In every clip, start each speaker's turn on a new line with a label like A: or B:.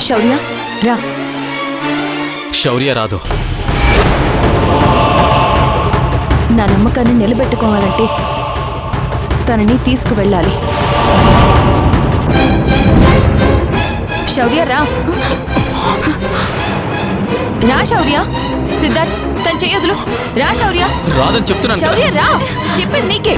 A: శౌర్య రా.
B: శౌర్య రాదు.
A: నా నమ్మకాన్ని నిలబెట్టుకోవాలంటే తనని తీసుకువెళ్ళాలి. శౌర్య రా. రా శౌర్య. సిద్ధార్థ్ తను చెయ్యదులు. రా శౌర్య.
B: రాదని చెప్తున్నాను.
A: శౌర్య రా, చెప్పింది నీకే.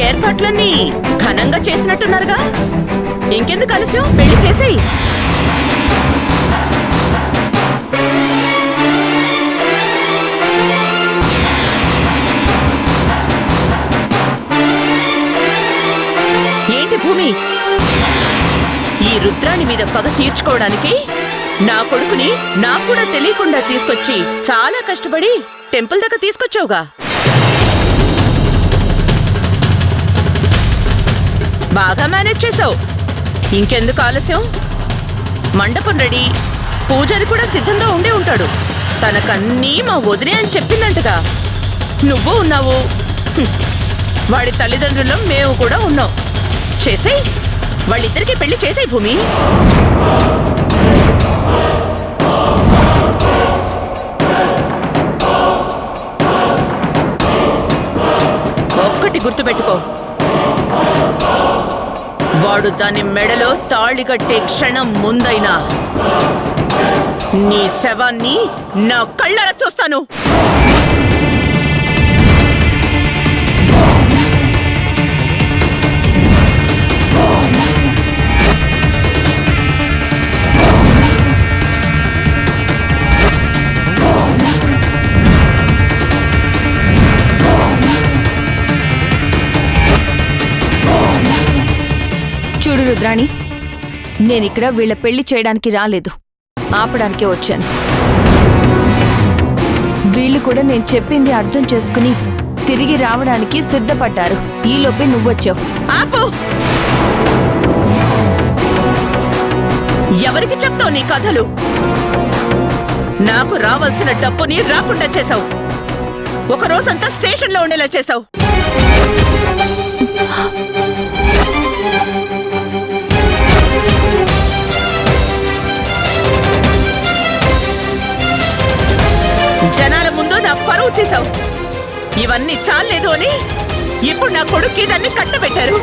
C: ఏర్పాట్లన్నీ ఘనంగా చేసినట్టున్నారుగా, ఇంకెందుకు ఆలస్యం, పెళ్లి చేసేయి. ఏంటి భూమి, ఈ రుద్రాణి మీద పగ తీర్చుకోవడానికి నా కొడుకుని నాకు కూడా తెలియకుండా తీసుకొచ్చి చాలా కష్టపడి టెంపుల్ దాకా తీసుకొచ్చావుగా. బాగా మేనేజ్ చేసావు. ఇంకెందుకు ఆలస్యం, మండపం రెడీ, పూజారి కూడా సిద్ధంగా ఉండే ఉంటాడు. తనకన్నీ మా వదిలే అని చెప్పిందంటగా. నువ్వు ఉన్నావు, వాడి తల్లిదండ్రులం మేము కూడా ఉన్నాం. చేసేయ్, వాళ్ళిద్దరికీ పెళ్లి చేసేయ్ భూమి. ఒక్కటి గుర్తుపెట్టుకో, వాడు దాని మెడలో తాళి కట్టే క్షణం ముందైనా నీ శవాన్ని నా కళ్ళారా చూస్తాను.
A: చూడు రుద్రాణి, నేనిక్కడ వీళ్ళ పెళ్లి చేయడానికి రాలేదు, ఆపడానికే వచ్చాను. వీళ్ళు కూడా నేను చెప్పింది అర్థం చేసుకుని తిరిగి రావడానికి సిద్ధపడ్డారు. ఈలోపే నువ్వొచ్చావు.
C: ఆపు! ఎవరికి చెప్తావు నీ కథలు? నాకు రావాల్సిన డబ్బుని రాకుండా చేశావు. ఒక రోజంతా స్టేషన్లో ఉండేలా చేశావు. జనాల ముందు నా పరువు తీసావు. ఇవన్నీ చాలేదు అని ఇప్పుడు నా కొడుక్కి దాన్ని కట్టబెట్టారు.